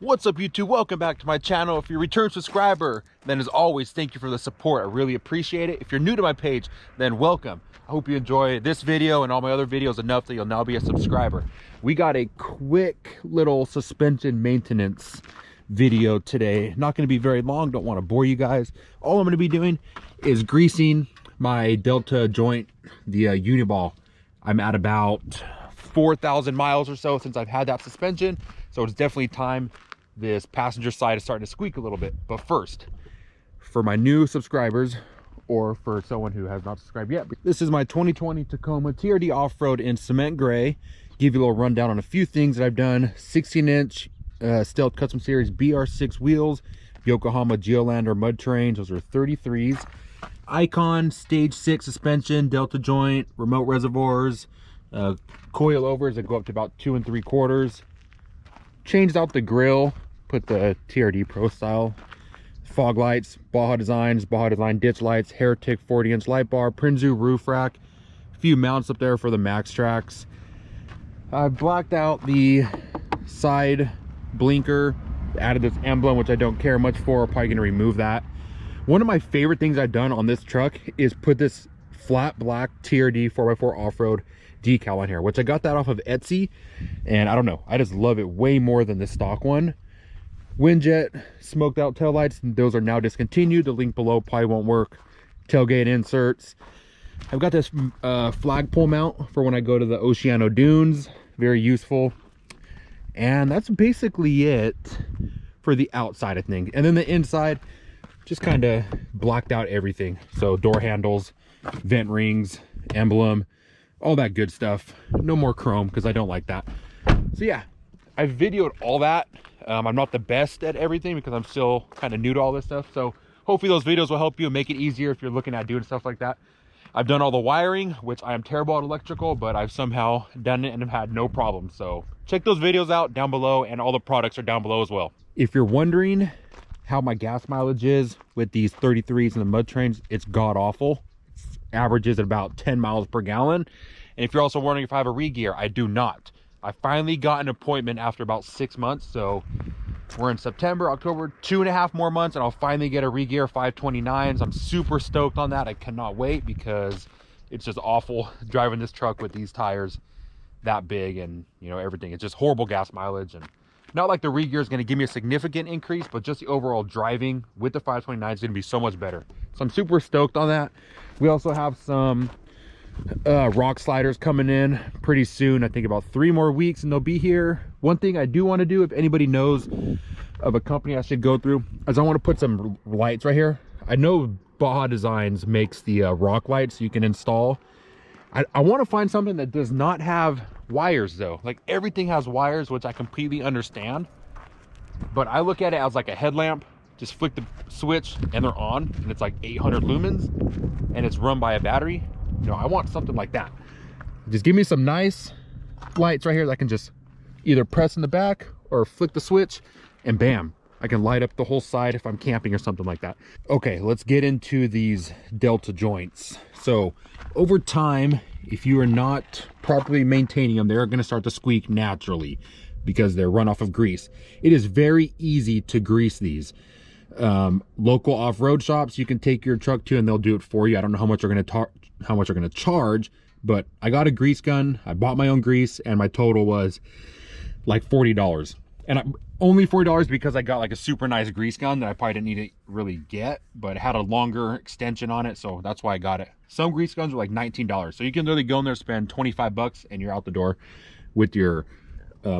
What's up, YouTube? Welcome back to my channel. If you're a return subscriber, then as always, thank you for the support. I really appreciate it. If you're new to my page, then welcome. I hope you enjoy this video and all my other videos enough that you'll now be a subscriber. We got a quick little suspension maintenance video today. Not going to be very long. Don't want to bore you guys. All I'm going to be doing is greasing my Delta joint, the Uniball. I'm at about 4,000 miles or so since I've had that suspension, so it's definitely time. This passenger side is starting to squeak a little bit. But first, for my new subscribers, or for someone who has not subscribed yet, this is my 2020 Tacoma TRD off-road in cement gray. Give you a little rundown on a few things that I've done. 16-inch Stealth Custom Series BR6 wheels, Yokohama Geolander mud terrains, those are 33s. Icon stage 6 suspension, Delta joint, remote reservoirs, coilovers that go up to about 2 3/4. Changed out the grill, put the TRD Pro style fog lights, BAJA design ditch lights, Heretic 40-inch light bar, Prinzu roof rack, a few mounts up there for the max tracks. I blacked out the side blinker, added this emblem, which I don't care much for. Probably gonna remove that. One of my favorite things I've done on this truck is put this flat black TRD 4x4 off-road decal on here, which I got that off of Etsy, and I don't know, I just love it way more than the stock one. Windjet smoked out taillights, those are now discontinued. The link below probably won't work. Tailgate inserts. I've got this flagpole mount for when I go to the Oceano Dunes, very useful. And that's basically it for the outside of things. And then the inside, just kind of blacked out everything. So door handles, vent rings, emblem, all that good stuff. No more chrome because I don't like that. So yeah, I videoed all that. I'm not the best at everything because I'm still kind of new to all this stuff. So hopefully those videos will help you and make it easier if you're looking at doing stuff like that. I've done all the wiring, which I am terrible at electrical, but I've somehow done it and have had no problem. So check those videos out down below, and all the products are down below as well. If you're wondering how my gas mileage is with these 33s and the mud trains, it's god awful. It averages at about 10 miles per gallon. And if you're also wondering if I have a re-gear, I do not. I finally got an appointment after about 6 months. So we're in September, October, 2.5 more months, and I'll finally get a re-gear 529s. I'm super stoked on that. I cannot wait because it's just awful driving this truck with these tires that big and, you know, everything. It's just horrible gas mileage, and not like the re-gear is going to give me a significant increase, but just the overall driving with the 529 is going to be so much better. So I'm super stoked on that. We also have some rock sliders coming in pretty soon. I think about 3 more weeks and they'll be here. One thing I do want to do, if anybody knows of a company I should go through, is I want to put some lights right here. I know BAJA Designs makes the rock lights you can install. I want to find something that does not have wires though. Like everything has wires, which I completely understand, but I look at it as like a headlamp. Just flick the switch and they're on, and it's like 800 lumens and it's run by a battery. You know, I want something like that. Just give me some nice lights right here that I can just either press in the back or flick the switch and bam, I can light up the whole side if I'm camping or something like that. Okay, let's get into these Delta joints. So over time, if you are not properly maintaining them, they're going to start to squeak naturally because they're run off of grease. It is very easy to grease these. Local off-road shops you can take your truck to and they'll do it for you. I don't know how much they're going to charge, but I got a grease gun. I bought my own grease and my total was like $40. And only $40 because I got like a super nice grease gun that I probably didn't need to really get, but it had a longer extension on it, so that's why I got it. Some grease guns are like $19, so you can literally go in there, spend 25 bucks and you're out the door with your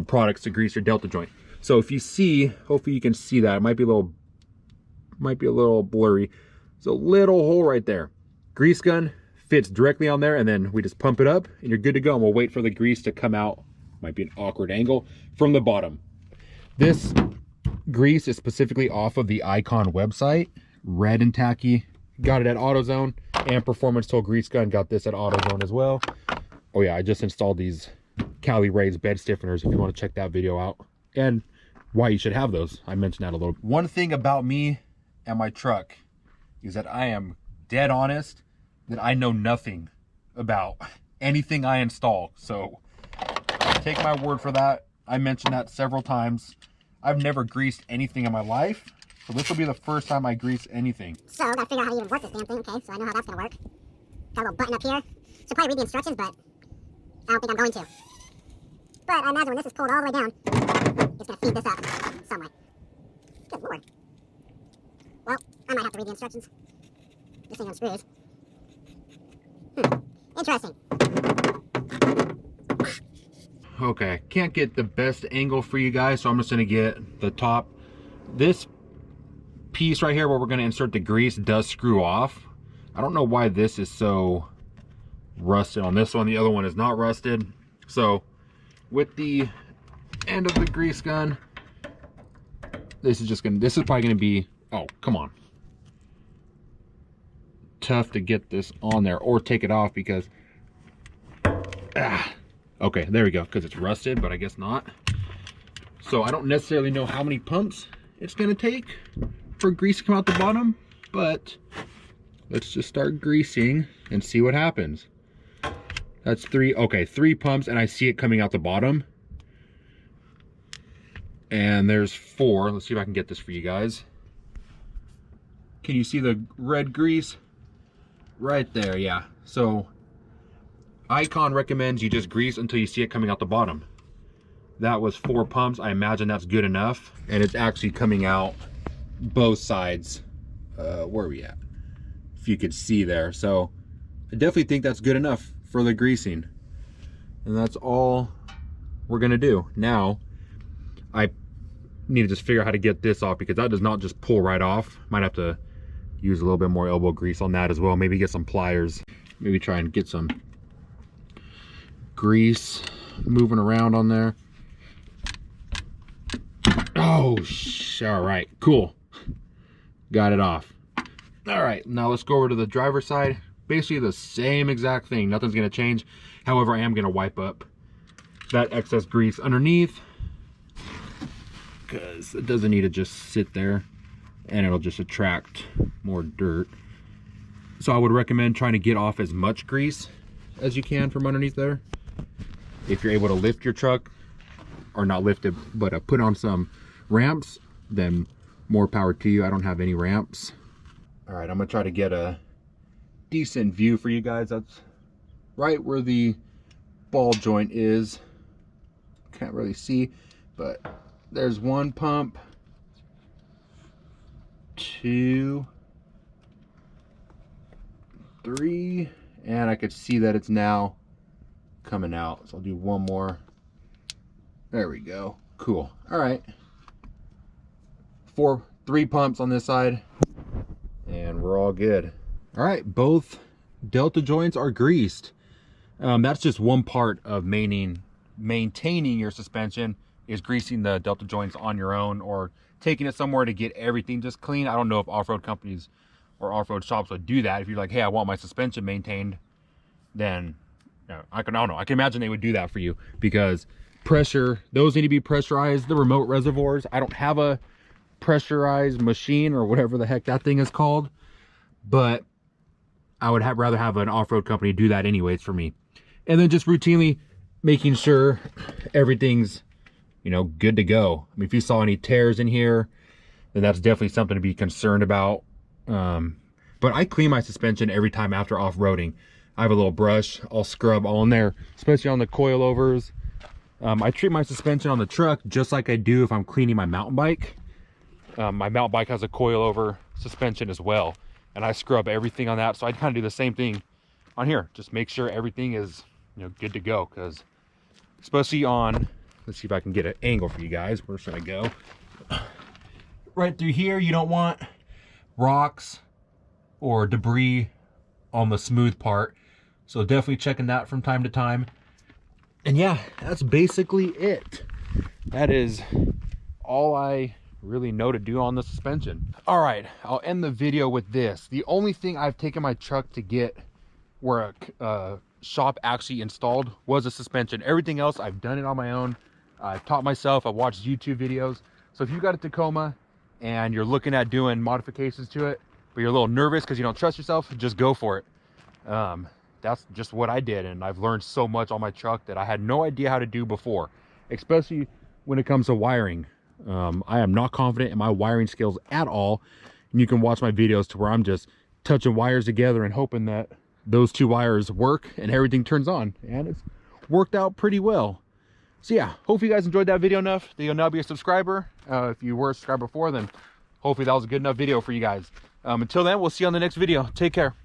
products to grease your Delta joint. So if you see, hopefully you can see that. It might be a little blurry. There's a little hole right there. Grease gun fits directly on there, and then we just pump it up and you're good to go. And we'll wait for the grease to come out. Might be an awkward angle from the bottom. This grease is specifically off of the Icon website, red and tacky. Got it at AutoZone, and Performance Tool Grease Gun got this at AutoZone as well. Oh yeah, I just installed these Cali raised bed stiffeners if you want to check that video out, and why you should have those. I mentioned that a little. One thing about me and my truck is that I am dead honest that I know nothing about anything I install. So take my word for that. I mentioned that several times. I've never greased anything in my life, so this will be the first time I grease anything. So, gotta figure out how to even work this damn thing. Okay, so I know how that's gonna work. Got a little button up here. Should probably read the instructions, but I don't think I'm going to. But I imagine when this is pulled all the way down, it's gonna feed this up some way. Good lord. Well, I might have to read the instructions. This thing unscrews. Interesting. Okay, can't get the best angle for you guys, so I'm just gonna get the top. This piece right here where we're gonna insert the grease does screw off. I don't know why this is so rusted on this one. The other one is not rusted. So with the end of the grease gun, this is probably gonna be, oh, come on. Tough to get this on there or take it off because, okay, there we go, because it's rusted, but I guess not. So I don't necessarily know how many pumps it's gonna take for grease to come out the bottom, but let's just start greasing and see what happens. That's three pumps, and I see it coming out the bottom. And there's 4. Let's see if I can get this for you guys. Can you see the red grease? Right there, yeah. So Icon recommends you just grease until you see it coming out the bottom. That was 4 pumps. I imagine that's good enough. And it's actually coming out both sides. Where are we at? If you could see there. So I definitely think that's good enough for the greasing. And that's all we're gonna do. Now, I need to just figure out how to get this off because that does not just pull right off. Might have to use a little bit more elbow grease on that as well. Maybe get some pliers. Maybe try and get some grease moving around on there. Oh, all right, cool. Got it off. All right, now let's go over to the driver's side. Basically the same exact thing. Nothing's gonna change. However, I am gonna wipe up that excess grease underneath because it doesn't need to just sit there and it'll just attract more dirt. So I would recommend trying to get off as much grease as you can from underneath there. If you're able to lift your truck, or not lift it, but put on some ramps, then more power to you. I don't have any ramps. All right, I'm gonna try to get a decent view for you guys. That's right where the ball joint is. Can't really see, but there's 1 pump, 2, 3, and I could see that it's now coming out. So I'll do 1 more. There we go. Cool. All right. 3 pumps on this side, and we're all good. All right, both delta joints are greased. That's just one part of maintaining your suspension, is greasing the delta joints on your own or taking it somewhere to get everything just clean. I don't know if off-road companies or off-road shops would do that. If you're like, hey, I want my suspension maintained, then I don't know. I can imagine they would do that for you because pressure, those need to be pressurized. The remote reservoirs, I don't have a pressurized machine or whatever the heck that thing is called, but I would rather have an off-road company do that anyways for me. And then just routinely making sure everything's, good to go. I mean, if you saw any tears in here, then that's definitely something to be concerned about. But I clean my suspension every time after off-roading. I have a little brush, I'll scrub all in there, especially on the coilovers. I treat my suspension on the truck just like I do if I'm cleaning my mountain bike. My mountain bike has a coilover suspension as well, and I scrub everything on that. So I kind of do the same thing on here. Just make sure everything is, good to go. Because especially on, let's see if I can get an angle for you guys. Where should I go? Right through here, you don't want rocks or debris on the smooth part. So definitely checking that from time to time. And yeah, that's basically it. That is all I really know to do on the suspension. All right, I'll end the video with this. The only thing I've taken my truck to get where a shop actually installed was a suspension. Everything else, I've done it on my own. I've taught myself, I've watched YouTube videos. So if you got a Tacoma and you're looking at doing modifications to it, but you're a little nervous because you don't trust yourself, just go for it. That's just what I did, and I've learned so much on my truck that I had no idea how to do before, especially when it comes to wiring. I am not confident in my wiring skills at all. And you can watch my videos to where I'm just touching wires together and hoping that those two wires work and everything turns on. And it's worked out pretty well. So yeah, hope you guys enjoyed that video enough that you'll now be a subscriber. If you were a subscriber before, then hopefully that was a good enough video for you guys. Until then, we'll see you on the next video. Take care.